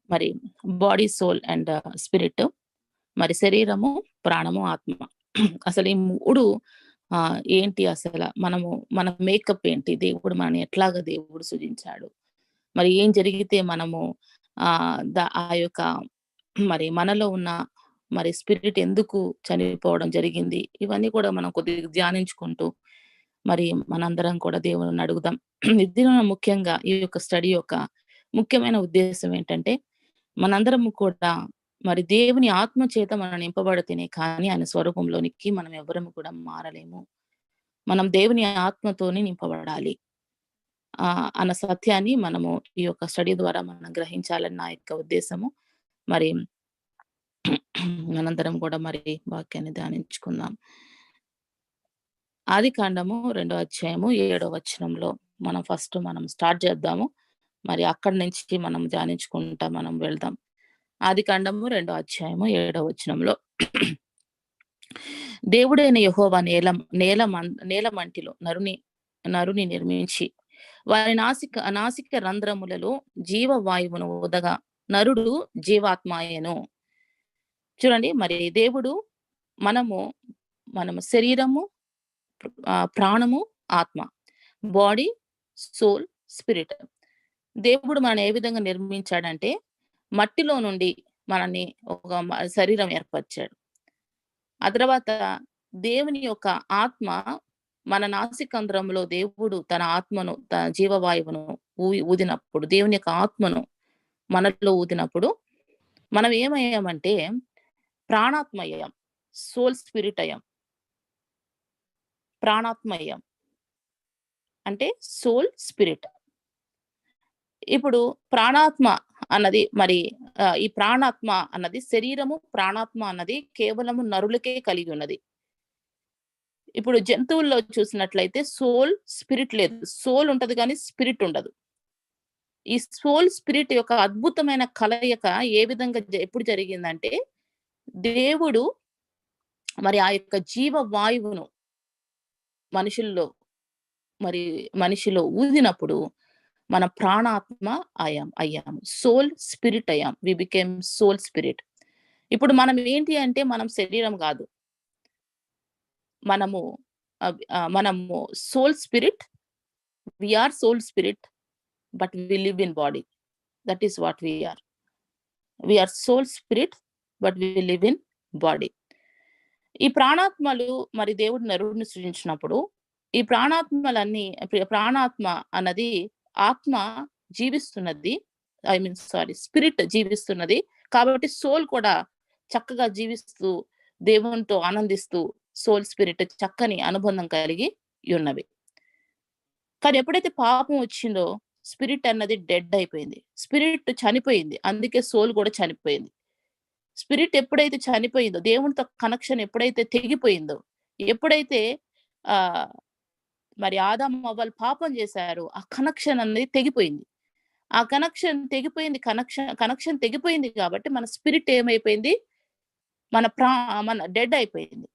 మరి body, soul and spirit, మరి శరీరము, ప్రాణము, ఆత్మ. అసలు ఈ 3 ఏంటి అసల? మన మేకప్ ఏంటి? దేవుడు మనల్ని ఎట్లాగా దేవుడు సృజించాడు? మరి ఏం జరిగితే మనము ఆ యొక్క మరి మనలో ఉన్న మరి స్పిరిట్ ఎందుకు చనిపోవడం జరిగింది? ఇవన్నీ కూడా మనం కొద్దిగా ధ్యానించుకుంటూ మరి మనందరం కూడా దేవుడిని అడుగుదాం. దీనిలో ముఖ్యంగా ఈ యొక్క స్టడీ యొక్క ముఖ్యమైన ఉద్దేశ్యం ఏంటంటే, మనందరము కూడా మరి దేవుని ఆత్మ చేత మనం నింపబడితేనే కానీ ఆయన స్వరూపంలోనికి మనం ఎవ్వరము కూడా మారలేము. మనం దేవుని ఆత్మతోనే నింపబడాలి. అన్న సత్యాన్ని మనము ఈ యొక్క స్టడీ ద్వారా మనం గ్రహించాలని నా యొక్క ఉద్దేశము. మరి మనందరం కూడా మరి వాక్యాన్ని ధ్యానించుకుందాం. ఆదికాండము 2వ అధ్యాయము 7వ వచనంలో మనం స్టార్ట్ చేద్దాము. మరి అక్కడి నుంచి మనం ధ్యానించుకుంటా మనం వెళ్దాం. ఆదికాండము 2వ అధ్యాయము 7వ వచనంలో దేవుడైన యెహోవా నేలమంటిలో నరుని నిర్మించి వారి నాసిక రంధ్రములలో జీవవాయువును ఊదగా నరుడు జీవాత్మాయెను. చూడండి, మరి దేవుడు మనము శరీరము, ప్రాణము, ఆత్మ, బాడీ, సోల్, స్పిరిట్. దేవుడు మనల్ని ఏ విధంగా నిర్మించాడంటే మట్టిలో నుండి మనల్ని ఒక శరీరం ఏర్పరిచాడు. ఆ తర్వాత దేవుని యొక్క ఆత్మ మన నాసికంధ్రంలో దేవుడు తన ఆత్మను, తన జీవవాయువును ఊదినప్పుడు, దేవుని యొక్క ఆత్మను మనలో ఊదినప్పుడు మనం ఏమయ్యామంటే ప్రాణాత్మ అయ్యాం, సోల్ స్పిరిట్ అయ్యాం. ప్రాణాత్మ అయ్యాం అంటే సోల్ స్పిరిట్. ఇప్పుడు ప్రాణాత్మ అన్నది మరి ఈ ప్రాణాత్మ అన్నది శరీరము, ప్రాణాత్మ అన్నది కేవలము నరులకే కలిగి ఉన్నది. ఇప్పుడు జంతువుల్లో చూసినట్లయితే సోల్, స్పిరిట్ లేదు. సోల్ ఉంటది కానీ స్పిరిట్ ఉండదు. ఈ సోల్ స్పిరిట్ యొక్క అద్భుతమైన కలయిక ఏ విధంగా ఎప్పుడు జరిగిందంటే, దేవుడు మరి ఆ యొక్క జీవ వాయువును మనిషిలో ఊదినప్పుడు మన ప్రాణాత్మ అయ్యాము. సోల్ స్పిరిట్ అయ్యాం. We became soul spirit. ఇప్పుడు మనం ఏంటి అంటే మనం శరీరం కాదు. మనము soul spirit. We are soul spirit but we live in body. That is what we are. We are soul spirit but we live in body. ఈ ప్రాణాత్మలు మరి దేవుడు నరుడిని సృజించినప్పుడు ఈ ప్రాణాత్మ అన్నది ఆత్మ జీవిస్తున్నది. స్పిరిట్ జీవిస్తున్నది. కాబట్టి సోల్ కూడా చక్కగా జీవిస్తూ దేవునితో ఆనందిస్తూ సోల్ స్పిరిట్ చక్కని అనుబంధం కలిగి ఉన్నవి. కానీ ఎప్పుడైతే పాపం వచ్చిందో స్పిరిట్ అన్నది డెడ్ అయిపోయింది. స్పిరిట్ చనిపోయింది. అందుకే సోల్ కూడా చనిపోయింది. స్పిరిట్ ఎప్పుడైతే చనిపోయిందో, దేవునితో కనెక్షన్ ఎప్పుడైతే తెగిపోయిందో, ఎప్పుడైతే మరి ఆదాము అవ్వలు పాపం చేశారో ఆ కనెక్షన్ అనేది తెగిపోయింది. ఆ కనెక్షన్ తెగిపోయింది కాబట్టి మన స్పిరిట్ ఏమైపోయింది? మన డెడ్ అయిపోయింది.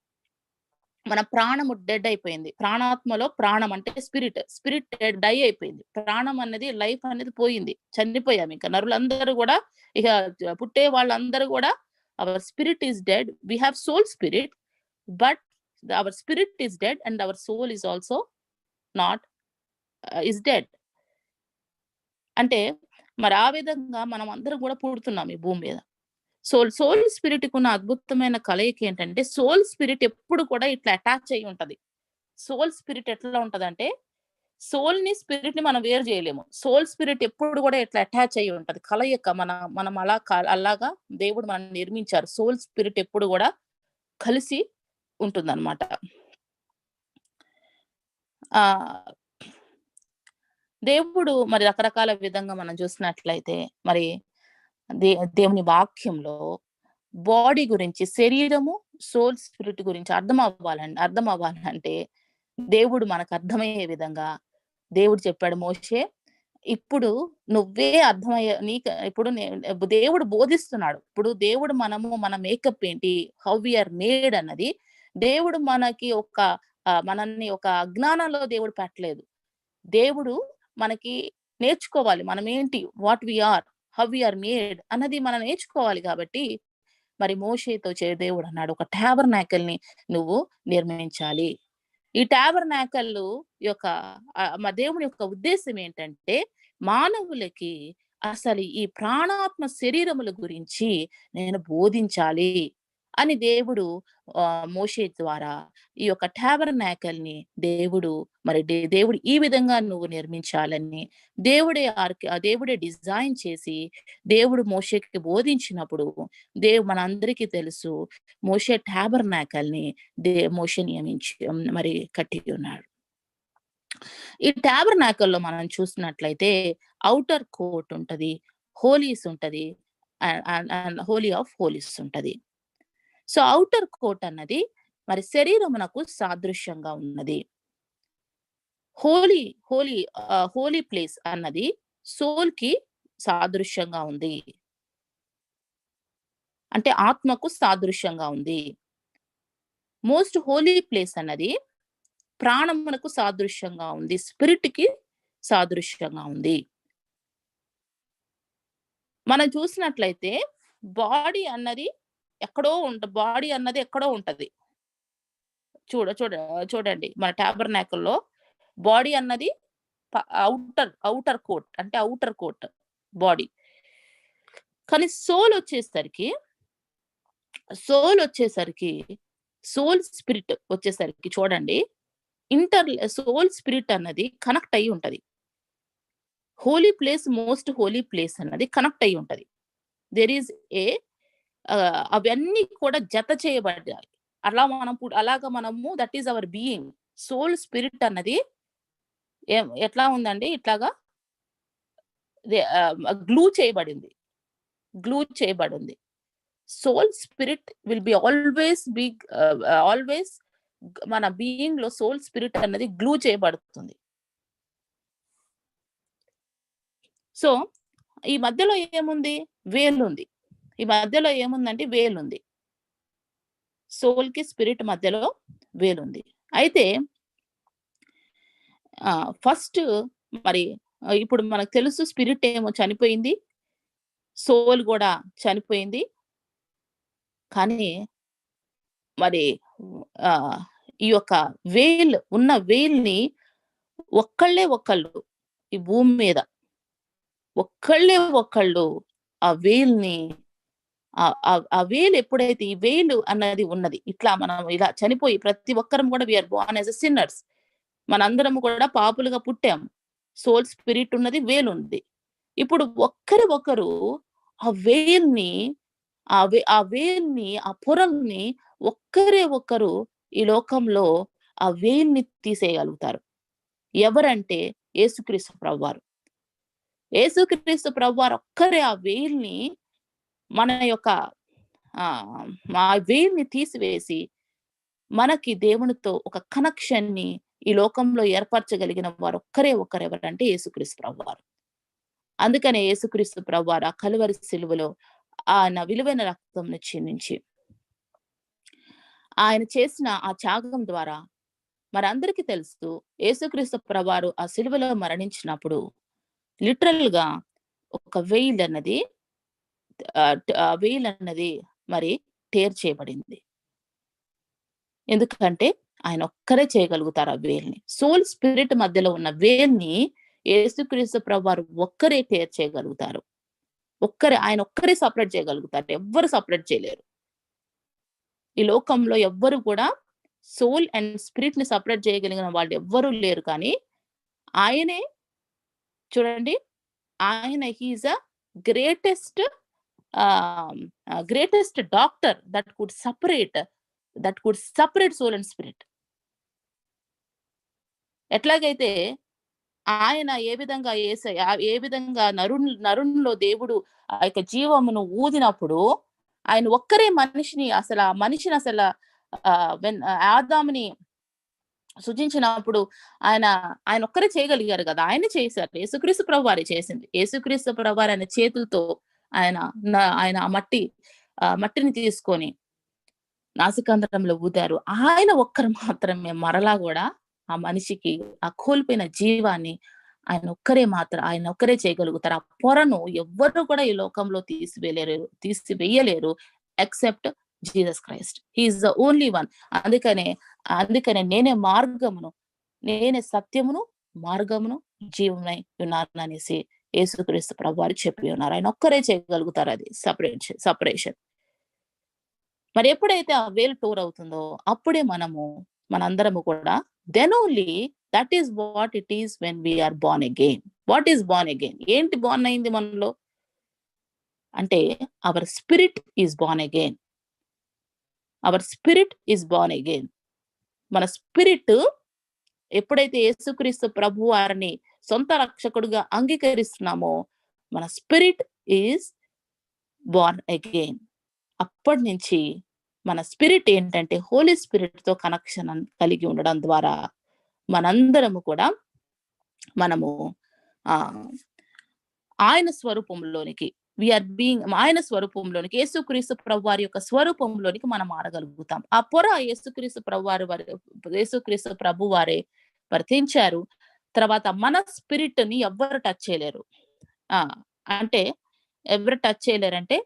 మన ప్రాణము డెడ్ అయిపోయింది. ప్రాణాత్మలో ప్రాణం అంటే స్పిరిట్ డై అయిపోయింది. ప్రాణం అనేది, లైఫ్ అనేది పోయింది. చనిపోయాం. ఇంకా నరులందరూ కూడా, ఇక పుట్టే వాళ్ళందరూ కూడా our spirit is dead. We have soul spirit, but our spirit is dead and our soul is also not is dead. అంటే మరి ఆ విధంగా మనం అందరం కూడా పుడుతున్నాం ఈ భూమి మీద. సోల్ స్పిరిట్ కున్న అద్భుతమైన కలయిక ఏంటంటే, సోల్ స్పిరిట్ ఎప్పుడు కూడా ఇట్లా అటాచ్ అయి ఉంటది. సోల్ స్పిరిట్ ఎట్లా ఉంటదంటే, సోల్ ని స్పిరిట్ ని మనం వేరు చేయలేము. సోల్ స్పిరిట్ ఎప్పుడు కూడా ఇట్లా అటాచ్ అయి ఉంటది. కలయిక మనం అలాగా దేవుడు మనం నిర్మించారు. సోల్ స్పిరిట్ ఎప్పుడు కూడా కలిసి ఉంటుందన్నమాట. దేవుడు మరి రకరకాల విధంగా మనం చూసినట్లయితే మరి దేవుని వాక్యంలో బాడీ గురించి, శరీరము, సోల్ స్పిరిట్ గురించి అర్థం అవ్వాలంటే దేవుడు మనకు అర్థమయ్యే విధంగా దేవుడు చెప్పాడు. మోషే, ఇప్పుడు నువ్వే ఇప్పుడు దేవుడు బోధిస్తున్నాడు. ఇప్పుడు దేవుడు మన మేకప్ ఏంటి, హౌ వి ఆర్ మేడ్ అన్నది దేవుడు మనల్ని ఒక అజ్ఞానంలో దేవుడు పెట్టలేదు. దేవుడు మనకి నేర్చుకోవాలి మనం ఏంటి, what we are, how we are made అన్నది మనం నేర్చుకోవాలి. కాబట్టి మరి మోషేతో దేవుడు అన్నాడు, ఒక టాబర్నాకల్ని నువ్వు నిర్మించాలి. ఈ టాబర్నాకల్ యొక్క మా దేవుని యొక్క ఉద్దేశం ఏంటంటే, మానవులకి అసలు ఈ ప్రాణాత్మ శరీరముల గురించి నేను బోధించాలి అని దేవుడు మోషే ద్వారా ఈ యొక్క టాబర్నాకల్ని దేవుడు దేవుడు ఈ విధంగా నువ్వు నిర్మించాలని దేవుడే డిజైన్ చేసి దేవుడు మోషేకి బోధించినప్పుడు మనందరికీ తెలుసు, మోషే టాబర్నాకల్ని మోషే నియమించి మరి కట్టి ఉన్నాడు. ఈ టాబర్నాకల్లో మనం చూసినట్లయితే ఔటర్ కోర్ట్ ఉంటది, హోలీస్ ఉంటది, హోలీ ఆఫ్ హోలీస్ ఉంటది. సో ఔటర్ కోర్ట్ అన్నది మరి శరీరమునకు సాదృశ్యంగా ఉన్నది. హోలీ హోలీ హోలీ ప్లేస్ అన్నది సోల్ కి సాదృశ్యంగా ఉంది, అంటే ఆత్మకు సాదృశ్యంగా ఉంది. మోస్ట్ హోలీ ప్లేస్ అన్నది ప్రాణమునకు సాదృశ్యంగా ఉంది, స్పిరిట్ కి సాదృశ్యంగా ఉంది. మనం చూసినట్లయితే బాడీ అన్నది ఎక్కడో ఉంటది. చూడండి మన టాబర్నాకల్లో బాడీ అన్నది ఔటర్ కోట్, అంటే ఔటర్ కోట్ బాడీ. కానీ సోల్ వచ్చేసరికి సోల్ స్పిరిట్ వచ్చేసరికి చూడండి, సోల్ స్పిరిట్ అన్నది కనెక్ట్ అయ్యి ఉంటది. Holy place, most holy place అన్నది కనెక్ట్ అయ్యి ఉంటది. దేర్ ఈజ్ అవన్నీ కూడా జత చేయబడ్డాయి. అలాగా మనము that is our being. Soul spirit అన్నది ఎట్లా ఉందండి, ఇట్లాగా గ్లూ చేయబడింది. Soul spirit will be always మన బీయింగ్ లో సోల్ స్పిరిట్ అన్నది గ్లూ చేయబడుతుంది. సో ఈ మధ్యలో ఏముంది, వేలుంది. ఈ మధ్యలో ఏముందంటే వేలుంది. సోల్ కి స్పిరిట్ మధ్యలో వేలుంది. అయితే ఫస్ట్ మరి ఇప్పుడు మనకు తెలుసు, స్పిరిట్ ఏమో చనిపోయింది, సోల్ కూడా చనిపోయింది. కానీ మరి ఈ యొక్క వేల్ని ఒకళ్ళు ఈ భూమి మీద ఒకళ్ళు ఆ వేల్ని ఆ వేలు ఎప్పుడైతే, ఈ వేలు అన్నది ఉన్నది, ఇట్లా మనం ఇలా చనిపోయి ప్రతి ఒక్కరం కూడా we're born as a sinners. మనందరం కూడా పాపులుగా పుట్టాము. సోల్ స్పిరిట్ ఉన్నది, వేలు ఉంది. ఇప్పుడు ఒకరు ఆ వేల్ని ఆ పొరల్ని ఒక్కరు ఈ లోకంలో ఆ వేల్ని తీసేయగలుగుతారు. ఎవరంటే యేసుక్రీస్తు ప్రభువారు. యేసుక్రీస్తు ప్రభువారు ఒక్కరే ఆ వేల్ని మన యొక్క ఆ వేల్ని తీసివేసి మనకి దేవునితో ఒక కనెక్షన్ ని ఈ లోకంలో ఏర్పరచగలిగిన వారు ఒక్కరు ఎవరంటే యేసుక్రీస్తు ప్రభువారు. అందుకనే యేసుక్రీస్తు ప్రభువారు ఆ కలువరి సిలువలో ఆయన విలువైన రక్తంను చిందించి ఆయన చేసిన ఆ త్యాగం ద్వారా మనందరికీ తెలుసు, యేసుక్రీస్తు ప్రభువారు ఆ సిలువలో మరణించినప్పుడు లిటరల్ గా ఒక వెయిల్ అన్నది మరి టేర్ చేయబడింది. ఎందుకంటే ఆయన ఒక్కరే చేయగలుగుతారు ఆ వేల్ని. సోల్ స్పిరిట్ మధ్యలో ఉన్న వేల్ని యేసుక్రీస్తు ప్రభువారు ఒక్కరే టేర్ చేయగలుగుతారు. ఆయన ఒక్కరే సపరేట్ చేయగలుగుతారు, ఎవ్వరు సపరేట్ చేయలేరు. ఈ లోకంలో ఎవ్వరు కూడా సోల్ అండ్ స్పిరిట్ ని సపరేట్ చేయగలిగిన వాళ్ళు ఎవ్వరూ లేరు. కానీ ఆయనే చూడండి, ఆయన he's a greatest doctor that could separate soul and spirit. ఎట్లాగైతే ఆయన ఏ విధంగా నరునిలో దేవుడు ఆ యొక్క జీవమును ఊదినప్పుడు ఆయన ఒక్కరే మనిషిని అసలు ఆదాముని సృజించినప్పుడు ఆయన ఒక్కరే చేయగలిగారు కదా, ఆయన చేశారు. యేసుక్రీస్తు ప్రభువారే చేసింది. యేసుక్రీస్తు ప్రభువారు ఆయన చేతులతో ఆయన మట్టిని తీసుకొని నాసికాంధ్రంలో ఊదారు. ఆయన ఒక్కరు మాత్రమే మరలా కూడా ఆ మనిషికి ఆ కోల్పోయిన జీవాన్ని ఆయన ఒక్కరే చేయగలుగుతారు. ఆ పొరను ఎవ్వరు కూడా ఈ లోకంలో తీసివేయలేరు except Jesus Christ. He is the only one. అందుకనే నేనే మార్గమును, నేనే సత్యమును, మార్గమును, జీవమై ఉన్నాను అనేసి యేసుక్రీస్తు ప్రభువారు చెప్పి ఉన్నారు. ఆయన ఒక్కరే చేయగలుగుతారు అది సెపరేషన్. మరి ఎప్పుడైతే ఆ వేలు టోర్ అవుతుందో అప్పుడే మనందరము కూడా then only that is what it is when we're born again. What is born again? ఏంటి బోర్న్ అయింది మనలో అంటే our spirit is born again. Our spirit is born again. మన స్పిరిట్ ఎప్పుడైతే యేసుక్రీస్తు ప్రభు వారిని సొంత రక్షకుడుగా అంగీకరిస్తున్నామో మన స్పిరిట్ ఈస్ బోర్న్ అగైన్. అప్పటి నుంచి మన స్పిరిట్ ఏంటంటే హోలీ స్పిరిట్ తో కనెక్షన్ కలిగి ఉండడం ద్వారా మనందరము కూడా మనము ఆయన స్వరూపంలోనికి ఆయన స్వరూపంలోనికి, యేసుక్రీస్తు ప్రభు వారి యొక్క స్వరూపంలోనికి మనం మారగలుగుతాం. ఆ పొర యేసుక్రీస్తు ప్రభు వారే వర్తించారు. తర్వాత మన స్పిరిట్ ని ఎవ్వరు టచ్ చేయలేరు. అంటే ఎవరు టచ్ చేయలేరంటే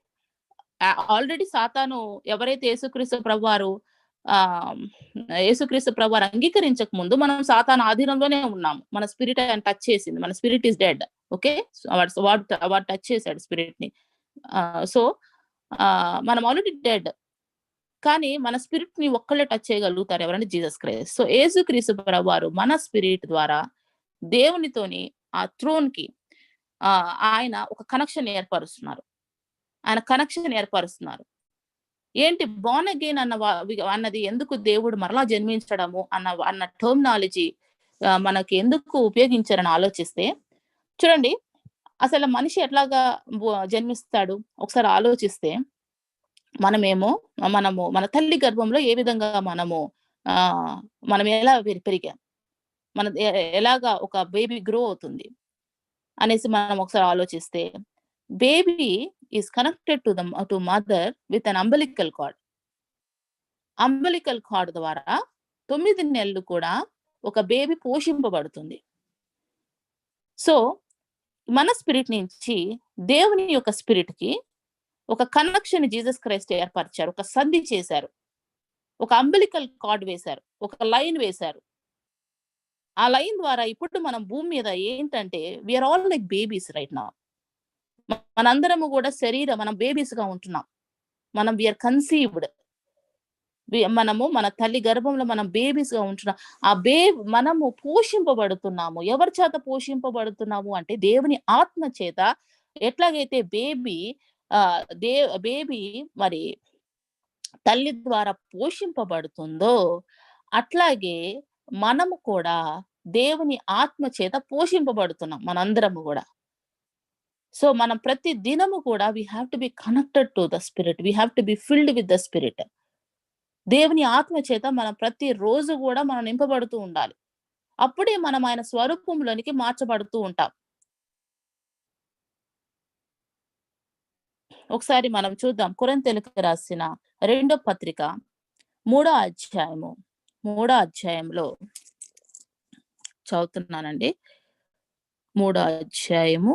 ఆల్రెడీ సాతాను ఎవరైతే యేసుక్రీస్తు ప్రభువారు అంగీకరించక ముందు మనం సాతాను ఆధీనంలోనే ఉన్నాము. మన స్పిరిట్ ఆయన టచ్ చేసింది. మన స్పిరిట్ ఈస్ డెడ్. ఓకే, వాడు టచ్ చేశాడు స్పిరిట్ ని. సో మనం ఆల్రెడీ డెడ్. కానీ మన స్పిరిట్ ని ఒక్కళ్ళే టచ్ చేయగలుగుతారు ఎవరంటే జీసస్ క్రైస్ట్. సో యేసుక్రీస్తు ప్రభువారు మన స్పిరిట్ ద్వారా దేవునితోని ఆ థ్రోన్ కి ఆయన ఒక కనెక్షన్ ఏర్పరుస్తున్నారు. ఏంటి బోర్న్ అగైన్ అన్నది ఎందుకు దేవుడు మరలా జన్మించడము అన్న టర్మినాలజీ మనకి ఎందుకు ఉపయోగించారని ఆలోచిస్తే, చూడండి అసలు మనిషి ఎట్లాగా జన్మిస్తాడు ఒకసారి ఆలోచిస్తే, మనము మన తల్లి గర్భంలో ఏ విధంగా మనం ఎలా పెరిగాం, ఎలాగా ఒక బేబీ గ్రో అవుతుంది అనేసి మనం ఒకసారి ఆలోచిస్తే, baby is connected to mother with an umbilical card. Umbilical card ద్వారా 9 నెలలు కూడా ఒక బేబీ పోషింపబడుతుంది. సో మన స్పిరిట్ నుంచి దేవుని యొక్క స్పిరిట్ కి ఒక కనెక్షన్ జీసస్ క్రైస్ట్ ఏర్పరిచారు. ఒక సంధి చేశారు. ఒక అంబలికల్ కార్డ్ వేశారు. ఒక లైన్ వేశారు. ఆ లైన్ ద్వారా ఇప్పుడు మనం భూమి మీద ఏంటంటే we're all like babies right now. మనందరము కూడా మనం బేబీస్ గా ఉంటున్నాం. మనం వీఆర్ కన్సీవ్డ్. మన తల్లి గర్భంలో మనం బేబీస్ గా ఉంటున్నాం. మనము పోషింపబడుతున్నాము. ఎవరి చేత పోషింపబడుతున్నాము అంటే దేవుని ఆత్మ చేత. ఎట్లాగైతే బేబీ మరి తల్లి ద్వారా పోషింపబడుతుందో అట్లాగే మనము కూడా దేవుని ఆత్మ చేత పోషింపబడుతున్నాం మనందరము కూడా. సో మనం ప్రతి దినము కూడా we have to be connected to the spirit. We have to be filled with the spirit. దేవుని ఆత్మ చేత మనం ప్రతి రోజు కూడా మనం నింపబడుతూ ఉండాలి. అప్పుడే మనం ఆయన స్వరూపంలోనికి మార్చబడుతూ ఉంటాం. ఒకసారి మనం చూద్దాం కొరింథీయులకు రాసిన 2వ పత్రిక 3వ అధ్యాయంలో చదువుతున్నానండి. 3వ అధ్యాయము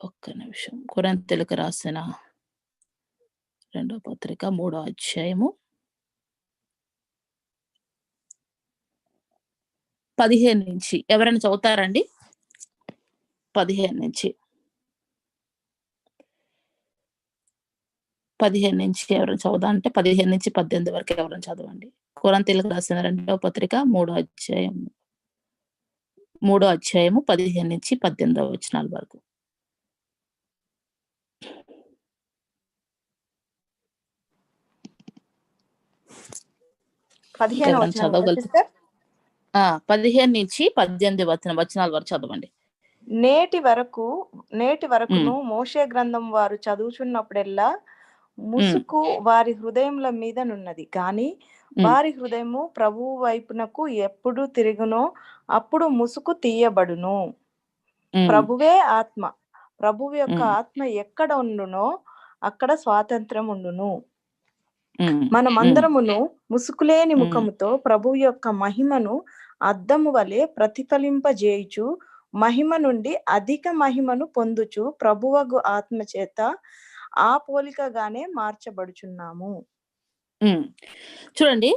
ఒక్క నిమిషం. కొరింథీయులకు రాసిన 2వ పత్రిక 3వ అధ్యాయము 15 నుంచి ఎవరైనా చదువుతారండి? 15 నుంచి ఎవరైనా చదువుతా అంటే 15 నుంచి 18 వరకు ఎవరైనా చదవండి. కొరింథీయులకు రాసిన 2వ పత్రిక 3వ అధ్యాయము 15 నుంచి 18 వచనాల వరకు. చదవగలుగుతారు? 15 నుంచి 18 వచనాల వరకు చదవండి. నేటి వరకును మోషే గ్రంథం వారు చదువుచున్నప్పుడెల్లా ముసుకు వారి హృదయముల మీదనున్నది, కానీ వారి హృదయము ప్రభువు వైపునకు ఎప్పుడు తిరుగునో అప్పుడు ముసుకు తీయబడును. ప్రభువే ఆత్మ. ప్రభువు యొక్క ఆత్మ ఎక్కడ ఉండునో అక్కడ స్వాతంత్రం ఉండును. మనమందరమును ముసుకులేని ముఖముతో ప్రభు యొక్క మహిమను అద్దము వలె ప్రతిఫలింపజేయుచు మహిమ నుండి అధిక మహిమను పొందుచు ప్రభువగు ఆత్మ చేత ఆ పోలికగానే మార్చబడుచున్నాము. చూడండి,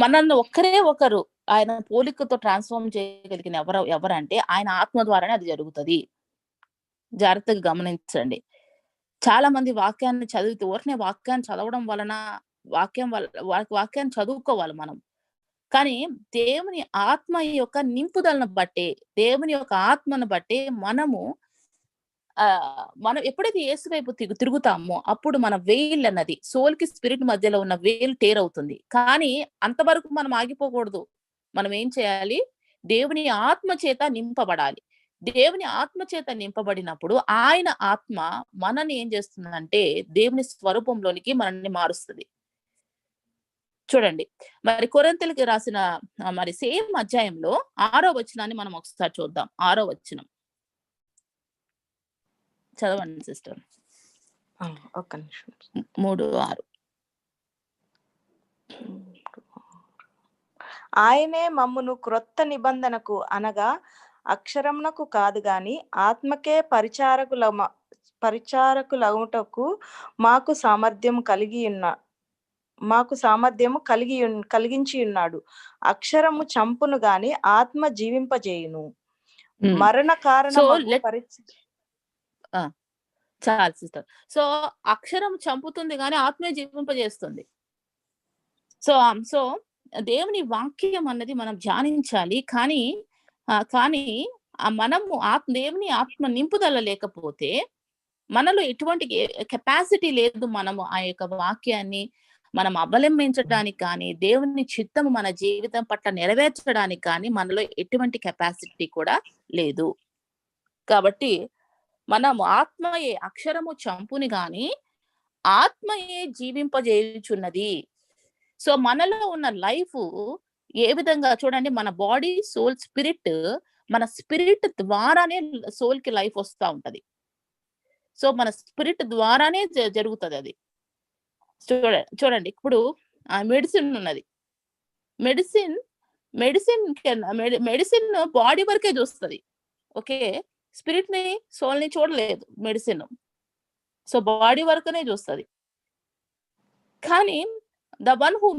మనల్ని ఒక్కరే ఒకరు ఆయన పోలికతో ట్రాన్స్ఫార్మ్ చేయగలిగిన ఎవరంటే ఆయన ఆత్మ ద్వారానే అది జరుగుతుంది. జాగ్రత్తగా గమనించండి. చాలా మంది వాక్యాన్ని చదివితే ఊరికనే వాక్యాన్ని చదవడం వలన వాక్యాన్ని చదువుకోవాలి మనం. కానీ దేవుని ఆత్మ యొక్క నింపుదలను బట్టే, దేవుని యొక్క ఆత్మను బట్టే మనం ఎప్పుడైతే యేసు వైపు తిరుగుతామో అప్పుడు మన వెయిల్ అన్నది సోల్ కి స్పిరిట్ మధ్యలో ఉన్న వెయిల్ టేర్ అవుతుంది. కానీ అంతవరకు మనం ఆగిపోకూడదు. మనం ఏం చేయాలి? దేవుని ఆత్మ చేత నింపబడాలి. దేవుని ఆత్మ చేత నింపబడినప్పుడు ఆయన ఆత్మ మనల్ని ఏం చేస్తుందంటే దేవుని స్వరూపంలోనికి మనల్ని మారుస్తుంది. చూడండి, మరి కొరింథీయులకు రాసిన మరి సేమ్ అధ్యాయంలో 6వ వచనాన్ని మనం ఒకసారి చూద్దాం. 6వ వచనం చదవండి సిస్టర్. ఒక్క నిమిషం. 3:6. ఆయనే మమ్మును క్రొత్త నిబంధనకు అనగా అక్షరమునకు కాదు గాని ఆత్మకే పరిచారకులగుటకు మాకు సామర్థ్యము కలిగించి ఉన్నాడు. అక్షరము చంపును గాని ఆత్మ జీవింపజేయును. మరణ కారణము చాలు సిస్టర్. సో అక్షరం చంపుతుంది కానీ ఆత్మే జీవింపజేస్తుంది. సో దేవుని వాక్యం అన్నది మనం ధ్యానించాలి. కానీ మనము దేవుని ఆత్మ నింపుదల లేకపోతే మనలో ఎటువంటి కెపాసిటీ లేదు. మనము ఆ యొక్క వాక్యాన్ని మనం అవలంబించడానికి కానీ దేవుని చిత్తము మన జీవితం పట్ల నెరవేర్చడానికి కానీ మనలో ఎటువంటి కెపాసిటీ కూడా లేదు. కాబట్టి మనము ఆత్మయే అక్షరము చంపుని గాని ఆత్మయే జీవింపజేయుచున్నది. సో మనలో ఉన్న లైఫ్ ఏ విధంగా చూడండి, మన బాడీ, సోల్, స్పిరిట్, మన స్పిరిట్ ద్వారానే సోల్ కి లైఫ్ వస్తూ ఉంటది. సో మన స్పిరిట్ ద్వారానే జరుగుతుంది అది. చూడండి, ఇప్పుడు మెడిసిన్ ఉన్నది. మెడిసిన్ బాడీ వరకే చూస్తుంది. ఓకే, స్పిరిట్ ని, సోల్ ని చూడలేదు మెడిసిన్. సో బాడీ వరకునే చూస్తుంది. కానీ the one who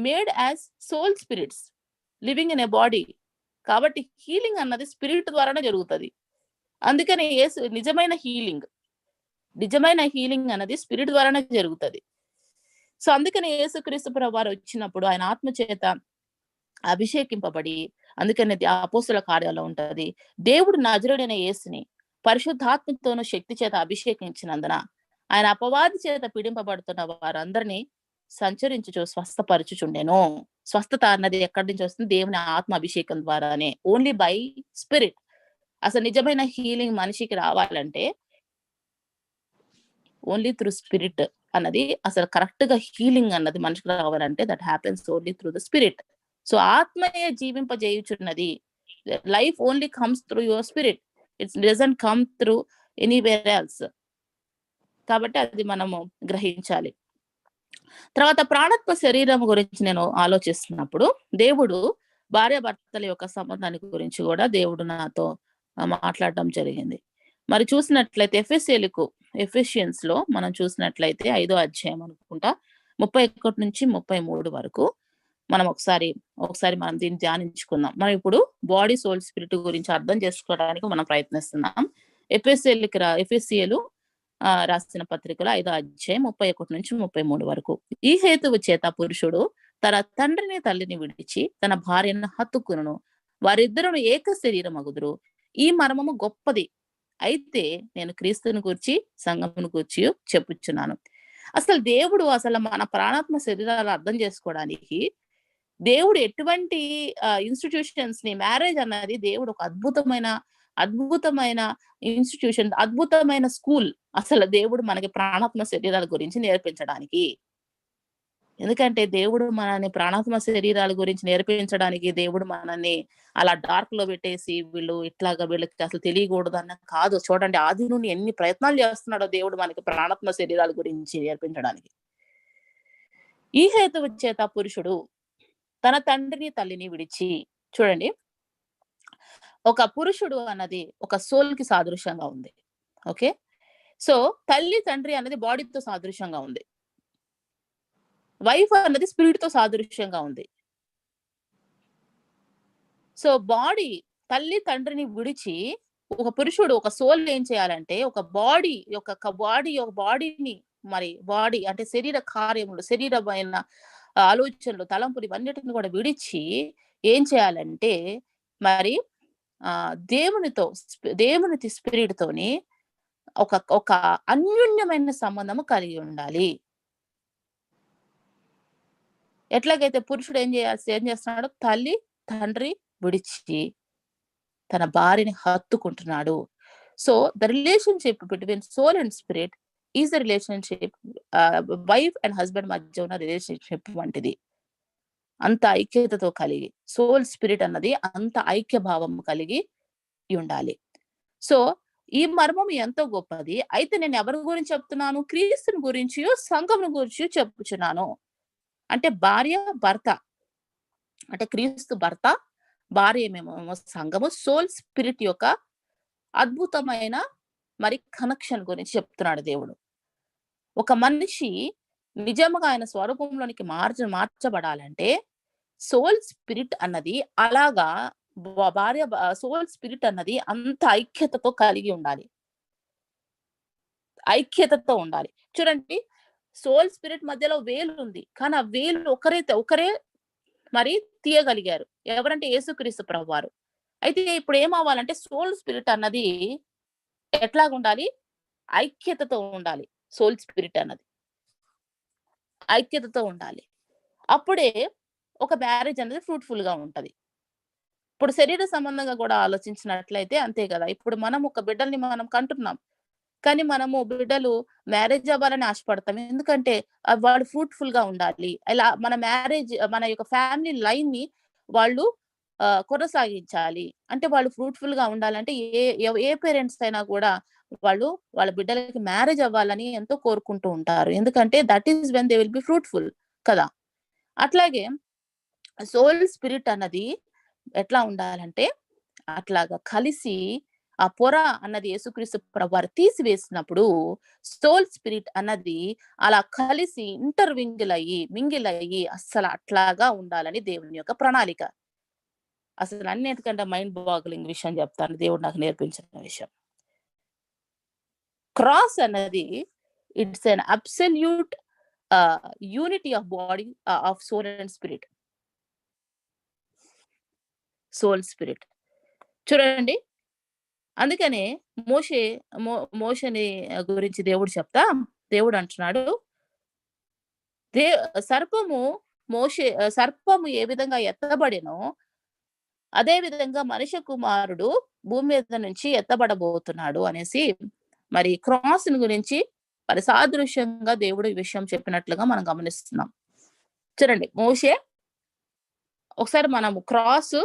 made as soul spirits living in a body. కాబట్టి హీలింగ్ అన్నది స్పిరిట్ ద్వారానే జరుగుతుంది. అందుకని నిజమైన హీలింగ్ అన్నది స్పిరిట్ ద్వారానే జరుగుతుంది. సో అందుకని యేసుక్రీస్తు ప్రభువారు వచ్చినప్పుడు ఆయన ఆత్మ చేత అభిషేకింపబడి, అందుకని అపోస్తల కార్యాల్లో ఉంటది, దేవుడు నజరేయుడైన యేసుని పరిశుద్ధాత్మతోను శక్తి చేత అభిషేకించినందున ఆయన అపవాది చేత పీడింపబడుతున్న వారందరినీ సంచరించుచు స్వస్థపరచుచుండెను. స్వస్థత అన్నది ఎక్కడి నుంచి వస్తుంది? దేవుని ఆత్మ అభిషేకం ద్వారానే, ఓన్లీ బై స్పిరిట్. అసలు నిజమైన హీలింగ్ మనిషికి రావాలంటే ఓన్లీ త్రూ స్పిరిట్ అన్నది, అసలు కరెక్ట్ గా హీలింగ్ అన్నది మనిషికి రావాలంటే that happens only through the spirit. So ఆత్మయే జీవింపజేయుచున్నది. Life only comes through your spirit. It's doesn't come through anywhere else. కాబట్టి అది మనము గ్రహించాలి. తర్వాత ప్రాణత్వ శరీరం గురించి నేను ఆలోచిస్తున్నప్పుడు దేవుడు భార్యాభర్తల యొక్క సంబంధాన్ని గురించి కూడా దేవుడు నాతో మాట్లాడడం జరిగింది. మరి చూసినట్లయితే ఎఫెసియన్స్ లో మనం చూసినట్లయితే 5వ అధ్యాయం అనుకుంటా 31 నుంచి 33 వరకు మనం ఒకసారి మనం దీన్ని ధ్యానించుకుందాం. మనం ఇప్పుడు బాడీ, సోల్, స్పిరిట్ గురించి అర్థం చేసుకోవడానికి మనం ప్రయత్నిస్తున్నాం. ఎఫెసియలు రాసిన పత్రికలో 5వ అధ్యాయం 31 నుంచి 33 వరకు. ఈ హేతువు చేత పురుషుడు తన తండ్రిని తల్లిని విడిచి తన భార్యను హత్తుకును, వారిద్దరును ఏక శరీరం అగుదురు. ఈ మర్మము గొప్పది. అయితే నేను క్రీస్తుని గూర్చి సంఘమును గూర్చి చెప్పుచున్నాను. దేవుడు మన ప్రాణాత్మ శరీరాలు అర్థం చేసుకోవడానికి దేవుడు ఎటువంటి ఇన్స్టిట్యూషన్స్ ని, మ్యారేజ్ అన్నది దేవుడు ఒక అద్భుతమైన ఇన్స్టిట్యూషన్, అద్భుతమైన స్కూల్. దేవుడు మనకి ప్రాణాత్మ శరీరాల గురించి నేర్పించడానికి. ఎందుకంటే దేవుడు మనల్ని ప్రాణాత్మ శరీరాల గురించి నేర్పించడానికి దేవుడు మనల్ని అలా డార్క్ లో పెట్టేసి వీళ్ళు ఇట్లాగా వీళ్ళకి అసలు తెలియకూడదు అన్న కాదు. చూడండి ఆది నుండి ఎన్ని ప్రయత్నాలు చేస్తున్నాడో దేవుడు మనకి ప్రాణాత్మ శరీరాల గురించి నేర్పించడానికి. ఈ హేతువు చేత పురుషుడు తన తండ్రిని తల్లిని విడిచి, చూడండి ఒక పురుషుడు అన్నది ఒక సోల్ కి సాదృశ్యంగా ఉంది. ఓకే. సో తల్లి తండ్రి అన్నది బాడీతో సాదృశ్యంగా ఉంది. వైఫ్ అన్నది స్పిరిట్ తో సాదృశ్యంగా ఉంది. సో బాడీ తల్లి తండ్రిని విడిచి ఒక పురుషుడు ఒక సోల్ ఏం చేయాలంటే ఒక బాడీని మరి బాడీ అంటే శరీర కార్యములు, శరీరమైన ఆలోచనలు, తలంపులు ఇవన్నిటిని కూడా విడిచి ఏం చేయాలంటే మరి దేవుని స్పిరిట్ తోని ఒక అన్యోన్యమైన సంబంధము కలిగి ఉండాలి. ఎట్లాగైతే పురుషుడు ఏం చేస్తున్నాడు, తల్లి తండ్రి విడిచి తన భార్యని హత్తుకుంటున్నాడు. So the relationship between soul and spirit is the relationship, wife and husband మధ్య ఉన్న రిలేషన్షిప్ వంటిది. అంత ఐక్యతతో కలిగి సోల్ స్పిరిట్ అన్నది అంత ఐక్య భావం కలిగి ఉండాలి. సో ఈ మర్మం ఎంతో గొప్పది. అయితే నేను ఎవరి గురించి చెప్తున్నాను, క్రీస్తుని గురించి సంఘమును గురించి చెప్పుచున్నాను. అంటే భార్య భర్త, అంటే క్రీస్తు భర్త, భార్య ఏమేమో సంఘము, సోల్ స్పిరిట్ యొక్క అద్భుతమైన మరి కనెక్షన్ గురించి చెప్తున్నాడు దేవుడు. ఒక మనిషి నిజంగా ఆయన స్వరూపంలోనికి మార్చబడాలంటే సోల్ స్పిరిట్ అన్నది అలాగా భార్య సోల్ స్పిరిట్ అన్నది అంత ఐక్యతతో కలిగి ఉండాలి, ఐక్యతతో ఉండాలి. చూడండి సోల్ స్పిరిట్ మధ్యలో వేలు ఉంది, కానీ ఆ వేలు ఒకరే మరి తీయగలిగారు. ఎవరంటే యేసుక్రీస్తు ప్రభువారు. అయితే ఇప్పుడు ఏమవ్వాలంటే సోల్ స్పిరిట్ అన్నది ఎట్లాగుండాలి, ఐక్యతతో ఉండాలి. సోల్ స్పిరిట్ అన్నది ఐక్యతతో ఉండాలి. అప్పుడే ఒక మ్యారేజ్ అనేది ఫ్రూట్ఫుల్ గా ఉంటది. ఇప్పుడు శరీర సంబంధంగా కూడా ఆలోచించినట్లయితే అంతే కదా. ఇప్పుడు మనం ఒక బిడ్డల్ని మనం కంటున్నాం, కానీ మనము బిడ్డలు మ్యారేజ్ అవ్వాలని ఆశపడతాం. ఎందుకంటే వాళ్ళు ఫ్రూట్ఫుల్ గా ఉండాలి. ఇలా మన యొక్క ఫ్యామిలీ లైన్ ని వాళ్ళు కొనసాగించాలి. అంటే వాళ్ళు ఫ్రూట్ఫుల్ గా ఉండాలంటే ఏ పేరెంట్స్ అయినా కూడా వాళ్ళు వాళ్ళ బిడ్డలకి మ్యారేజ్ అవ్వాలని ఎంతో కోరుకుంటూ ఉంటారు. ఎందుకంటే that is when they will be fruitful కదా. అట్లాగే సోల్ స్పిరిట్ అన్నది ఎట్లా ఉండాలంటే అట్లాగా కలిసి ఆ పొర అన్నది యేసుక్రీస్తు ప్రభువారు తీసివేసినప్పుడు సోల్ స్పిరిట్ అన్నది అలా కలిసి మింగిల్ అయ్యి అస్సలు అట్లాగా ఉండాలని దేవుని యొక్క ప్రణాళిక. అసలు అన్నిటికంటే మైండ్ బాగ్లింగ్ విషయం చెప్తాను, దేవుడు నాకు నేర్పించిన విషయం. క్రాస్ అన్నది it's an absolute unity of body of soul and spirit. Soul spirit చూడండి. అందుకనే మోషని గురించి దేవుడు అంటున్నాడు, సర్పము ఏ విధంగా ఎత్తబడినో అదే విధంగా మనిషి కుమారుడు భూమి మీద నుంచి ఎత్తబడబోతున్నాడు అనేసి మరి క్రాస్ గురించి మరి సాదృశ్యంగా దేవుడు ఈ విషయం చెప్పినట్లుగా మనం గమనిస్తున్నాం. చూడండి మోషే, ఒకసారి మనము క్రాస్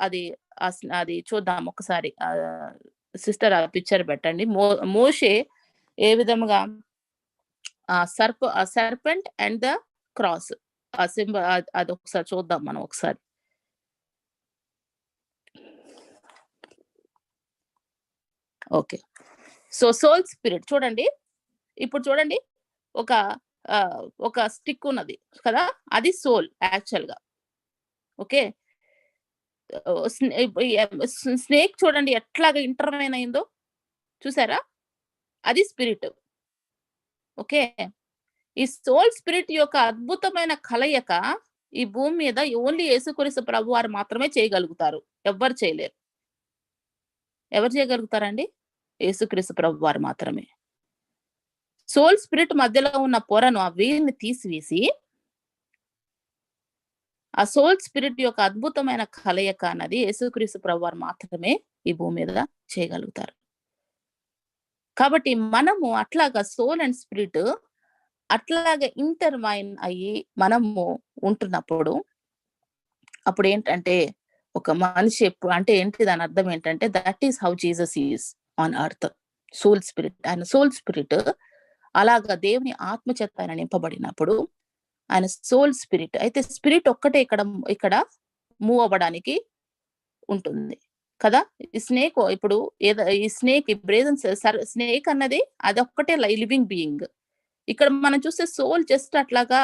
అది చూద్దాం ఒకసారి. సిస్టర్ ఆ పిక్చర్ పెట్టండి. మోషే ఏ విధముగా సర్పెంట్ అండ్ ద క్రాస్ ఆ సింబల్ అది ఒకసారి చూద్దాం మనం ఒకసారి. ఓకే. సో సోల్ స్పిరిట్ చూడండి. ఇప్పుడు చూడండి ఒక స్టిక్ ఉన్నది కదా, అది సోల్ యాక్చువల్ గా. ఓకే. స్నేక్ చూడండి ఎట్లాగా ఇంటర్వైన్ అయిందో చూసారా, అది స్పిరిట్. ఓకే. ఈ సోల్ స్పిరిట్ యొక్క అద్భుతమైన కలయిక ఈ భూమి మీద ఓన్లీ యేసుక్రీస్తు ప్రభువారు మాత్రమే చేయగలుగుతారు, ఎవ్వరు చేయలేరు. ఎవరు చేయగలుగుతారండి? యేసుక్రీస్తు ప్రభువారు మాత్రమే. సోల్ స్పిరిట్ మధ్యలో ఉన్న పొరను ఆ వేలుని తీసివేసి ఆ సోల్ స్పిరిట్ యొక్క అద్భుతమైన కలయిక అన్నది యేసుక్రీస్తు ప్రభువారు మాత్రమే ఈ భూమి మీద చేయగలుగుతారు. కాబట్టి మనము అట్లాగా సోల్ అండ్ స్పిరిట్ అట్లాగే ఇంటర్మైన్ అయ్యి మనము ఉంటున్నప్పుడు అప్పుడు ఏంటంటే ఒక మనిషి అంటే ఏంటి దాని అర్థం ఏంటంటే that is how Jesus is on earth. Soul spirit, ఆయన సోల్ స్పిరిట్ అలాగా దేవుని ఆత్మ చేత ఆయన నింపబడినప్పుడు ఆయన సోల్ స్పిరిట్ అయితే స్పిరిట్ ఒక్కటే ఇక్కడ ఇక్కడ మూవ్ అవ్వడానికి ఉంటుంది కదా. ఈ స్నేక్ ఇప్పుడు ఏదో ఈ స్నేక్ స్నేక్ అన్నది అదొక్కటే లివింగ్ బీయింగ్. ఇక్కడ మనం చూస్తే సోల్ జస్ట్ అట్లాగా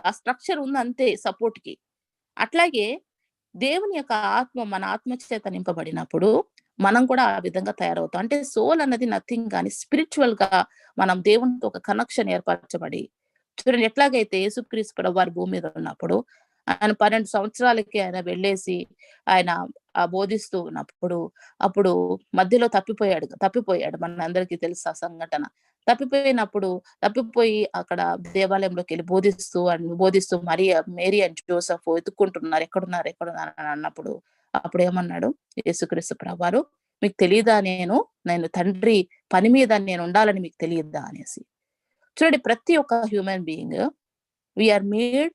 ఆ స్ట్రక్చర్ ఉంది అంతే సపోర్ట్ కి. అట్లాగే దేవుని యొక్క ఆత్మ మన ఆత్మ చేత నింపబడినప్పుడు మనం కూడా ఆ విధంగా తయారవుతాం. అంటే సోల్ అన్నది నథింగ్ కానీ స్పిరిచువల్ గా మనం దేవునితో ఒక కనెక్షన్ ఏర్పరచబడి, చూడండి ఎట్లాగైతే యేసుక్రీస్తు ప్రభువు వారు భూమి మీద ఉన్నప్పుడు ఆయన 12 సంవత్సరాలకి ఆయన వెళ్ళేసి ఆయన బోధిస్తూ ఉన్నప్పుడు అప్పుడు మధ్యలో తప్పిపోయాడు మనందరికీ తెలుసు ఆ సంఘటన. తప్పిపోయి అక్కడ దేవాలయంలోకి వెళ్ళి బోధిస్తూ మేరీ అండ్ జోసెఫ్ ఎత్తుక్కుంటున్నారు ఎక్కడున్నారు అని అన్నప్పుడు అప్పుడు ఏమన్నాడు యేసుక్రీస్తు ప్రభువారు, మీకు తెలియదా నేను తండ్రి పని మీద నేను ఉండాలని మీకు తెలియదా అనేసి. చూడండి ప్రతి ఒక్క human being we're made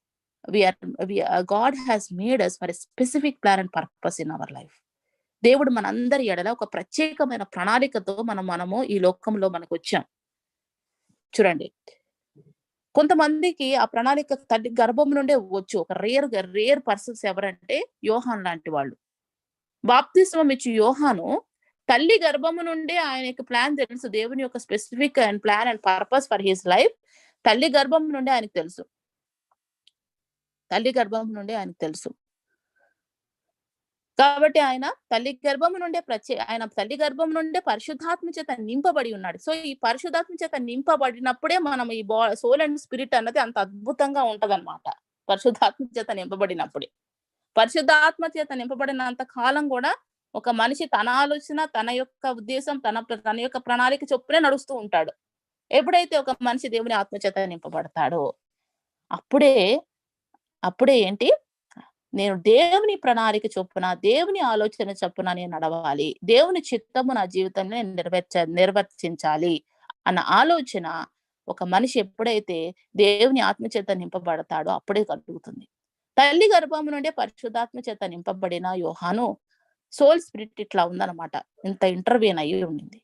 God has made us for a specific plan and purpose in our life. దేవుడు మనందరి ఎడల ఒక ప్రత్యేకమైన ప్రణాళికతో మనము ఈ లోకంలో మనకు వచ్చాం. చూడండి కొంతమందికి ఆ ప్రణాళిక తల్లి గర్భం నుండే వచ్చు. ఒక రేర్ పర్సన్స్ ఎవరంటే యోహాన్ లాంటి వాళ్ళు. బాప్తిస్మం ఇచ్చి యోహాను తల్లి గర్భము నుండే ఆయనకి ప్లాన్ తెలుసు. దేవుని యొక్క specific and plan and purpose for his life తల్లి గర్భం నుండే ఆయనకు తెలుసు. కాబట్టి ఆయన తల్లి గర్భం నుండే పరిశుద్ధాత్మ చేత నింపబడి ఉన్నాడు. సో ఈ పరిశుద్ధాత్మ చేత నింపబడినప్పుడే మనం ఈ సోల్ అండ్ స్పిరిట్ అన్నది అంత అద్భుతంగా ఉంటదన్నమాట. పరిశుద్ధాత్మ చేత నింపబడినప్పుడే. పరిశుద్ధాత్మ చేత నింపబడినంత కాలం కూడా ఒక మనిషి తన ఆలోచన, తన యొక్క ఉద్దేశం, తన యొక్క ప్రణాళిక చొప్పునే నడుస్తూ ఉంటాడు. ఎప్పుడైతే ఒక మనిషి దేవుని ఆత్మ చేత నింపబడతాడో అప్పుడే ఏంటి, నేను దేవుని ప్రణాళిక చొప్పున, దేవుని ఆలోచన చొప్పున నేను నడవాలి, దేవుని చిత్తము నా జీవితంలో నేను నిర్వర్తించాలి అన్న ఆలోచన ఒక మనిషి ఎప్పుడైతే దేవుని ఆత్మ చేత నింపబడతాడో అప్పుడే కలుగుతుంది. తల్లి గర్భం నుండే పరిశుద్ధాత్మ చేత నింపబడిన యోహాను సోల్ స్పిరిట్ ఇట్లా ఉందన్నమాట. ఇంత ఇంటర్వ్యూన్ అయ్యి ఉండింది.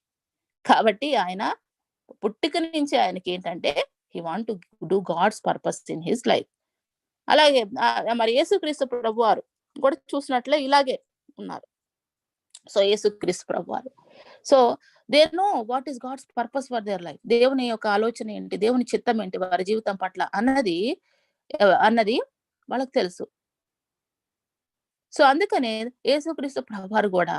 కాబట్టి ఆయన పుట్టిక నుంచి ఆయనకి ఏంటంటే he want to do God's purpose in his life. అలాగే మరి యేసుక్రీస్తు ప్రభువారు కూడా చూసినట్లే ఇలాగే ఉన్నారు. సో యేసుక్రీస్తు ప్రభువారు so they know what is God's purpose for their life. దేవుని యొక్క ఆలోచన ఏంటి, దేవుని చిత్తం ఏంటి వారి జీవితం పట్ల అన్నది వాళ్ళకి తెలుసు. సో అందుకనే యేసుక్రీస్తు ప్రభువారు కూడా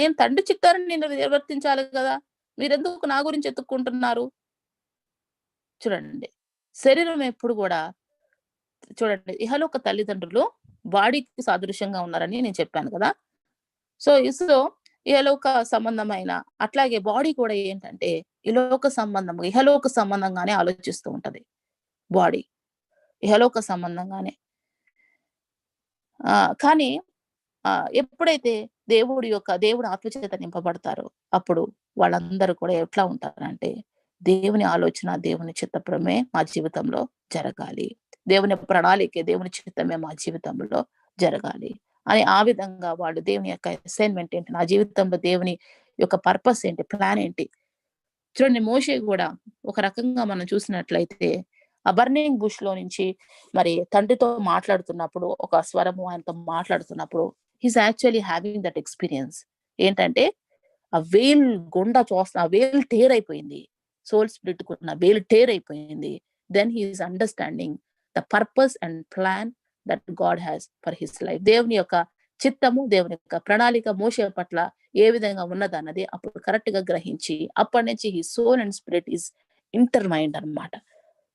నేను తండ్రి చిత్తాన్ని నేను నిర్వర్తించాలి కదా, మీరెందుకు నా గురించి ఎత్తుక్కుంటున్నారు. చూడండి శరీరం ఎప్పుడు కూడా చూడండి ఇహలోక తల్లిదండ్రులు బాడీకి సాదృశ్యంగా ఉన్నారని నేను చెప్పాను కదా. సో ఇహలోక సంబంధమైన అట్లాగే బాడీ కూడా ఏంటంటే ఇహలోక సంబంధంగానే ఆలోచిస్తూ ఉంటది. బాడీ ఇహలోక సంబంధంగానే. కానీ ఎప్పుడైతే దేవుడు ఆత్మచేత నింపబడతారో అప్పుడు వాళ్ళందరూ కూడా ఎట్లా ఉంటారంటే దేవుని ఆలోచన, దేవుని చిత్తమే మా జీవితంలో జరగాలి, దేవుని ప్రణాళిక, దేవుని చిత్తమే మా జీవితంలో జరగాలి అని ఆ విధంగా వాళ్ళు దేవుని యొక్క అసైన్మెంట్ ఏంటి, నా జీవితంలో దేవుని యొక్క పర్పస్ ఏంటి, ప్లాన్ ఏంటి. చూడండి మోషే కూడా ఒక రకంగా మనం చూసినట్లయితే ఆ బర్నింగ్ బుష్ లో నుంచి మరి తండ్రితో మాట్లాడుతున్నప్పుడు ఒక స్వరము ఆయనతో మాట్లాడుతున్నప్పుడు he's actually having that experience. ఏంటంటే ఆ వేల్ టేర్ అయిపోయింది, సోల్ స్పిరిట్ కున్న వేల్ టేర్ అయిపోయింది. Then he's understanding the purpose and plan that God has for his life. దేవుని యొక్క చిత్తము, దేవుని యొక్క ప్రణాళిక మోషే పట్ల ఏ విధంగా ఉన్నదన్నది అప్పుడు కరెక్ట్ గా గ్రహించి అప్పటి నుంచి he soul and spirit is intermined అన్నమాట.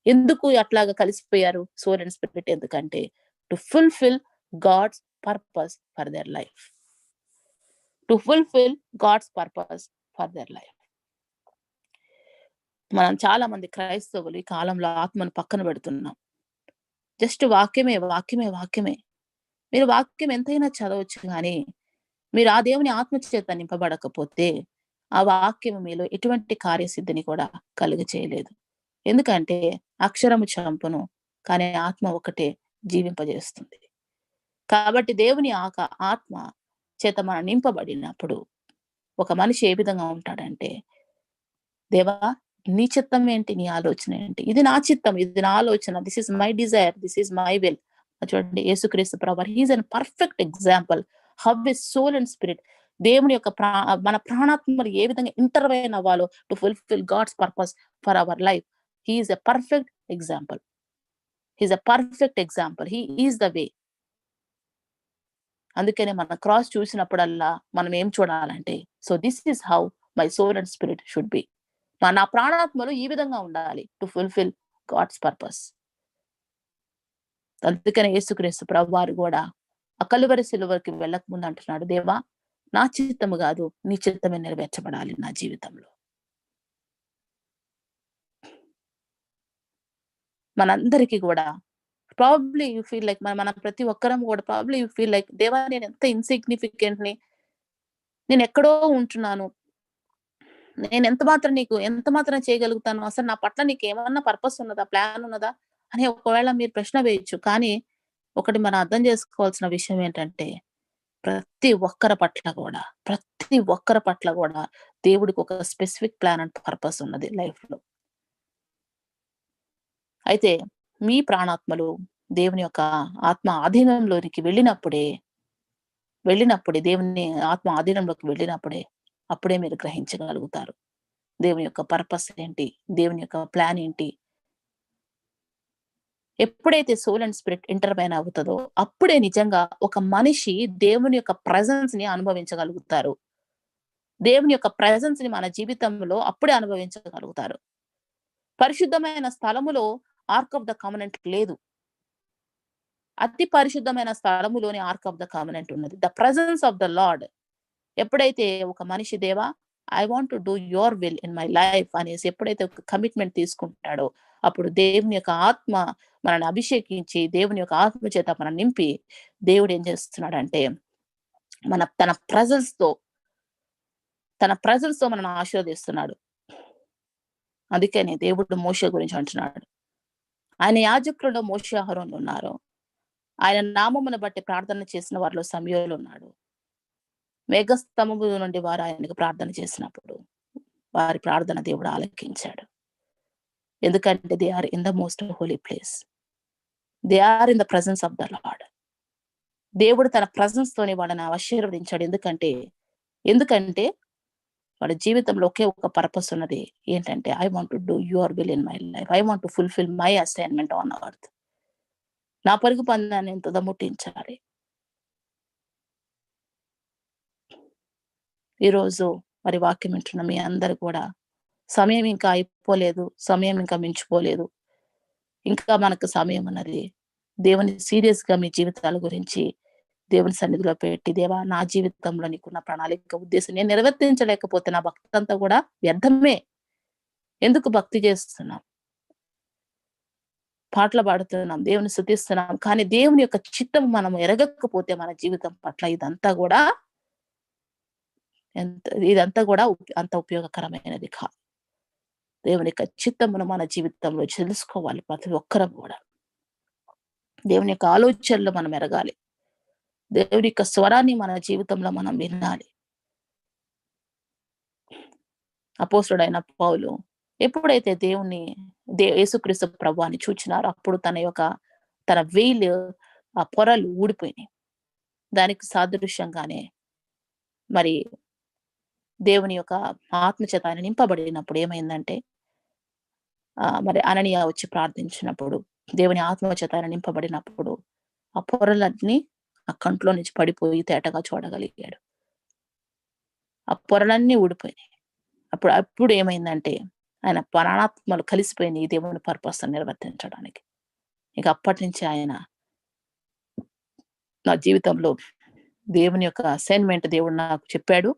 ఎందుకు అట్లాగా కలిసిపోయారు సోల్ అండ్ స్పిరిట్? ఎందుకంటే to fulfil God's purpose for their life. మనం చాలా మంది క్రైస్తవులు ఈ కాలంలో ఆత్మను పక్కన పెడుతున్నాం. జస్ట్ వాక్యమే. మీరు వాక్యం ఎంతైనా చదవచ్చు కానీ మీరు ఆ దేవుని ఆత్మ చేత నింపబడకపోతే ఆ వాక్యం మీలో ఎటువంటి కార్యసిద్ధిని కూడా కలుగ చేయలేదు. ఎందుకంటే అక్షరము చంపును, కానీ ఆత్మ ఒకటే జీవింపజేస్తుంది. కాబట్టి దేవుని ఆత్మ చేత మనం నింపబడినప్పుడు ఒక మనిషి ఏ విధంగా ఉంటాడంటే, దేవా! నీ చిత్తం ఏంటి? నీ ఆలోచన ఏంటి? ఇది నా చిత్తం. ఇది నా ఆలోచన. This is my desire. This is my will. చూడండి యేసుక్రీస్తు ప్రభువారు he is an perfect example. How his soul and spirit దేవుని యొక్క మన ప్రాణాత్మలు ఏ విధంగా ఇంటర్వైన్ అవ్వాలో to fulfil God's purpose for our life. He is a perfect example. He is a perfect example. He is the way. అందుకనే మన cross చూసినప్పుడల్లా మనం ఏం చూడాలంటే, so this is how my soul and spirit should be. నా ప్రాణాత్మలు ఈ విధంగా ఉండాలి టు ఫుల్‌ఫిల్ గాడ్స్ పర్పస్. అందుకనే యేసుక్రీస్తు ప్రభువారు గూడా ఆ కలువరి సిలువకి వెళ్ళక ముందు అంటున్నాడు, దేవా! నా చిత్తము గాదు, నీ చిత్తమే నెరవేర్చబడాలి నా జీవితంలో. మనందరికీ గూడా ప్రాబబ్లీ యూ ఫీల్ లైక్ మన ప్రతి ఒక్కరం గూడా ప్రాబబ్లీ యూ ఫీల్ లైక్ దేవా! నేనెంత ఇన్‌సిగ్నిఫికెంట్‌ని. నేనెక్కడో ఉంటున్నాను. ఎంత మాత్రం చేయగలుగుతాను? అసలు నా పట్ల నీకేమన్నా పర్పస్ ఉన్నదా? ప్లాన్ ఉన్నదా? అని ఒకవేళ మీరు ప్రశ్న వేయొచ్చు. కానీ ఒకటి మనం అర్థం చేసుకోవాల్సిన విషయం ఏంటంటే, ప్రతి ఒక్కరి పట్ల గూడా దేవుడికి ఒక స్పెసిఫిక్ ప్లాన్ అండ్ పర్పస్ ఉన్నది లైఫ్‌లో. అయితే మీ ప్రాణాత్మలు దేవుని యొక్క ఆత్మ ఆధీనంలోనికి వెళ్ళినప్పుడే దేవుని ఆత్మ ఆధీనంలోకి వెళ్ళినప్పుడే అప్పుడే మీరు గ్రహించగలుగుతారు. దేవుని యొక్క పర్పస్ ఏంటి? దేవుని యొక్క ప్లాన్ ఏంటి? ఎప్పుడైతే సోల్ అండ్ స్పిరిట్ ఇంటర్‌వైన్ అవుతదో, అప్పుడే నిజంగా ఒక మనిషి దేవుని యొక్క ప్రెజెన్స్‌ని అనుభవించగలుగుతారు. దేవుని యొక్క ప్రెజెన్స్‌ని మన జీవితంలో అప్పుడే అనుభవించగలుగుతారు. పరిశుద్ధమైన స్థలములో ఆర్క్ ఆఫ్ ద కవెనెంట్ లేదు. అతి పరిశుద్ధమైన స్థలములోని ఆర్క్ ఆఫ్ ద కవెనెంట్ ఉన్నది. The presence of the lord. ఎప్పుడైతే ఒక మనిషి దేవా I want to do your will in my life అనేసి ఎప్పుడైతే ఒక కమిట్మెంట్ తీసుకుంటాడో, అప్పుడు దేవుని యొక్క ఆత్మ మనల్ని అభిషేకించి, దేవుని యొక్క ఆత్మ చేత మనం నింపి, దేవుడు ఏం చేస్తున్నాడంటే, తన ప్రెజెన్స్‌తో మనల్ని ఆశీర్వదిస్తున్నాడు. అందుకనే దేవుడు మోషే గురించి అంటున్నాడు. ఆయన యాజకులలో మోషే, అహరోనులు ఉన్నారు. ఆయన నామమును బట్టి ప్రార్థన చేసిన వారిలో సమూయేలు ఉన్నాడు. మేఘస్తంభము నుండి వారు ఆయనకు ప్రార్థన చేసినప్పుడు, వారి ప్రార్థన దేవుడు ఆలకించాడు. ఎందుకంటే they are in the most holy place. They are in the presence of the Lord. దేవుడు తన ప్రెజెన్స్ తోని వాళ్ళని ఆశీర్వదించాడు. ఎందుకంటే వాళ్ళ జీవితంలో ఒకే ఒక పర్పస్ ఉన్నది. ఏంటంటే I want to do your will in my life. I want to fulfil my assignment on earth. నా పరుగు పందాన్ని నేను తుదముట్టించాలి. ఈరోజు మరి వాక్యం వింటున్న మీ అందరూ కూడా సమయం ఇంకా అయిపోలేదు. సమయం ఇంకా మించిపోలేదు. ఇంకా మనకు సమయం ఉన్నది. దేవుని సీరియస్‌గా మీ జీవితాల గురించి దేవుని సన్నిధిలో పెట్టి, దేవా! నా జీవితంలో నీకున్న ప్రణాళిక, ఉద్దేశం నేను నిర్వర్తించలేకపోతే నా భక్తంతా కూడా వ్యర్థమే. ఎందుకు భక్తి చేస్తున్నాం? పాటలు పాడుతున్నాం, దేవుని స్తుతిస్తున్నాం. కానీ దేవుని యొక్క చిత్తం మనం ఎరగకపోతే మన జీవితం పట్ల ఇదంతా కూడా అంత ఉపయోగకరమైనది కాదు. దేవుని యొక్క చిత్తమును మన జీవితంలో తెలుసుకోవాలి ప్రతి ఒక్కరం కూడా. దేవుని యొక్క ఆలోచనలు మనం ఎరగాలి. దేవుని యొక్క స్వరాన్ని మన జీవితంలో మనం వినాలి. అపోస్తలుడైన పౌలు ఎప్పుడైతే యేసుక్రీస్తు ప్రభువుని చూచినారో, అప్పుడు తన వేలు ఆ పొరలు ఊడిపోయినాయి. దానికి సాదృశ్యంగానే మరి దేవుని యొక్క ఆత్మ చేత ఆయన నింపబడినప్పుడు ఏమైందంటే, మరి అననీయ వచ్చి ప్రార్థించినప్పుడు, దేవుని ఆత్మ చేత ఆయన నింపబడినప్పుడు ఆ పొరలన్నీ ఆ కంట్లో నుంచి పడిపోయి తేటగా చూడగలిగాడు. ఆ పొరలన్నీ ఊడిపోయినాయి. అప్పుడు ఏమైందంటే, ఆయన ప్రాణాత్మలు కలిసిపోయినాయి దేవుని పర్పస్‌ని నిర్వర్తించడానికి. ఇక అప్పటినుంచి ఆయన నా జీవితంలో దేవుని యొక్క అసైన్‌మెంట్ దేవుడు నాకు చెప్పాడు.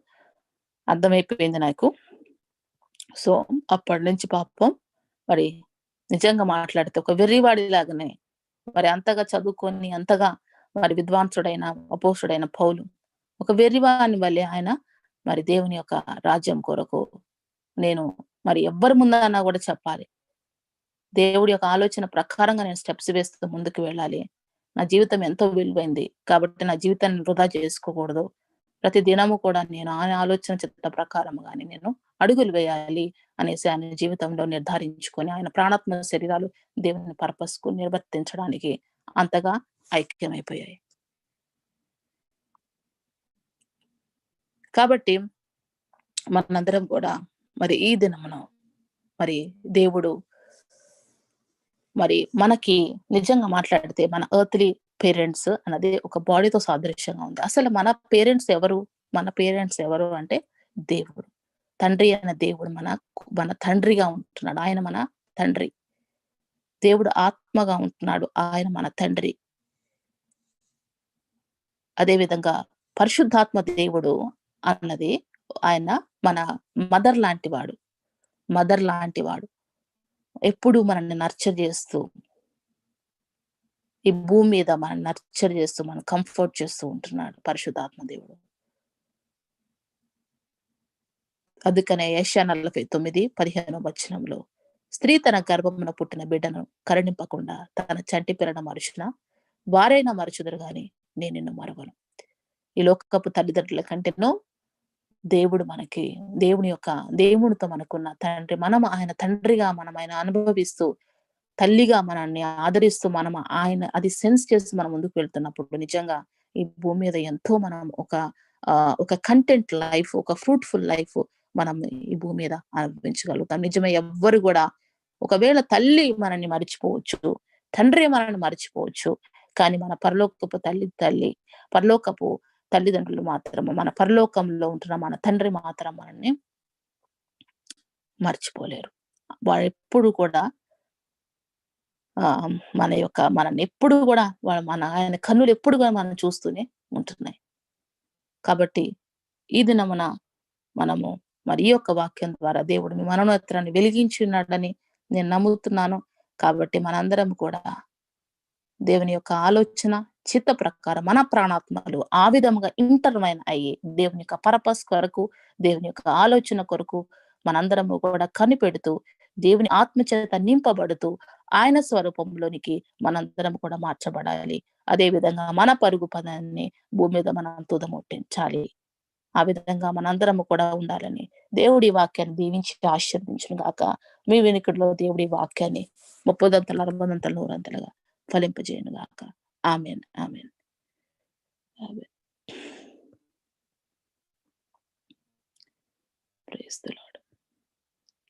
అర్థమైపోయింది నాకు. సో, అప్పటినుంచి పాపం మరి నిజంగా మాట్లాడితే ఒక వెర్రివాడిలాగానే మరి అంతగా చదువుకొని, అంతగా మరి విద్వాంసుడైన అపోస్తుడైన పౌలు ఒక వెర్రివాని వలె ఆయన మరి దేవుని యొక్క రాజ్యం కొరకు నేను మరి ఎవ్వరి ముందన్నా కూడా చెప్పాలి. దేవుడి యొక్క ఆలోచన ప్రకారంగా నేను స్టెప్స్ వేస్తూ ముందుకు వెళ్ళాలి. నా జీవితం ఎంతో విలువైంది. కాబట్టి నా జీవితాన్ని వృధా చేసుకోకూడదు. ప్రతి దినము కూడా నేను ఆయన ఆలోచన చిత్త ప్రకారముగానే నేను అడుగులు వేయాలి అనేసి ఆయన జీవితంలో నిర్ధారించుకొని, ఆయన ప్రాణాత్మ శరీరాలు దేవుని పర్పస్‌కు నిర్వర్తించడానికి అంతగా ఐక్యమైపోయాయి. కాబట్టి మనందరం కూడా మరి ఈ దినమున మరి దేవుడు మరి మనకి నిజంగా మాట్లాడితే మన ఎర్త్‌లీ పేరెంట్స్ అన్నది ఒక బాడీతో సాదృశ్యంగా ఉంది. అసలు మన పేరెంట్స్ ఎవరు? మన పేరెంట్స్ ఎవరు అంటే దేవుడు. తండ్రి అయిన దేవుడు మన తండ్రిగా ఉంటున్నాడు. ఆయన మన తండ్రి. దేవుడు ఆత్మగా ఉంటున్నాడు. ఆయన మన తండ్రి. అదే విధంగా పరిశుద్ధాత్మ దేవుడు అన్నది ఆయన మన మదర్ లాంటి వాడు. మదర్ లాంటి వాడు. ఎప్పుడు మనల్ని నర్చర్ చేస్తూ, ఈ భూమి మీద మనల్ని నర్చర్ చేస్తూ, మనల్ని కంఫర్ట్ చేస్తూ ఉంటున్నాడు పరిశుద్ధాత్మ దేవుడు. అందుకనే యెషయా 49:15 వచనంలో, స్త్రీ తన గర్భమున పుట్టిన బిడ్డను కరుణింపకుండా తన చంటి పిల్లను మరచునా, వారైనా మరచుదురు గాని నేను నిన్ను మరవను. ఈ లోకపు తల్లిదండ్రుల కంటేనో దేవుడు మనకి దేవునితో మనకున్న తండ్రి, మనం ఆయన తండ్రిగా మనం ఆయన అనుభవిస్తూ, తల్లిగా మనల్ని ఆదరిస్తూ, మనం ఆయన అది సెన్స్ చేసి మనం ముందుకు వెళ్తున్నప్పుడు నిజంగా ఈ భూమి మీద ఎంతో మనం ఒక కంటెంట్ లైఫ్, ఒక ఫ్రూట్‌ఫుల్ లైఫ్ మనం ఈ భూమి మీద అనుభవించగలుగుతాం. నిజమే, ఎవ్వరు గూడా ఒకవేళ తల్లి మనల్ని మరిచిపోవచ్చు, తండ్రి మనల్ని మరిచిపోవచ్చు. కానీ మన పరలోకపు తల్లి, పరలోకపు తల్లిదండ్రులు మాత్రము, మన పరలోకంలో ఉంటున్న మన తండ్రి మాత్రం మనల్ని మర్చిపోలేరు. వాడెప్పుడు కూడా మనల్నెప్పుడు గూడా ఆయన కన్నులెప్పుడు గూడా మనల్ని చూస్తూనే ఉంటున్నాయి. కాబట్టి ఈ దినమున మనము మరి ఈ యొక్క వాక్యం ద్వారా దేవుడు మీ మనోనేత్రాన్ని వెలిగించి ఉన్నాడని నేను నమ్ముతున్నాను. కాబట్టి మనందరం కూడా దేవుని యొక్క ఆలోచన, చిత్త ప్రకారం మన ప్రాణాత్మలు ఆ విధముగా ఇంటర్మైన్ అయ్యి, దేవుని యొక్క పర్పస్ కొరకు, దేవుని యొక్క ఆలోచన కొరకు మనందరము కూడా కనిపెడుతూ, దేవుని ఆత్మ చేత నింపబడుతూ, ఆయన స్వరూపంలోనికి మనందరం కూడా మార్చబడాలి. అదే విధంగా మన పరుగు పదాన్ని భూమి మీద మనం తుదముట్టించాలి. ఆ విధంగా మనందరము కూడా ఉండాలని దేవుడి వాక్యాన్ని దీవించి ఆశీర్వదించును గాక. మీ వినికిడిలో దేవుడి వాక్యాన్ని 30 60 100 ఫలింపజేయును గాక. ఆమేన్. ఆమేన్. ఆమేన్. Praise the lord.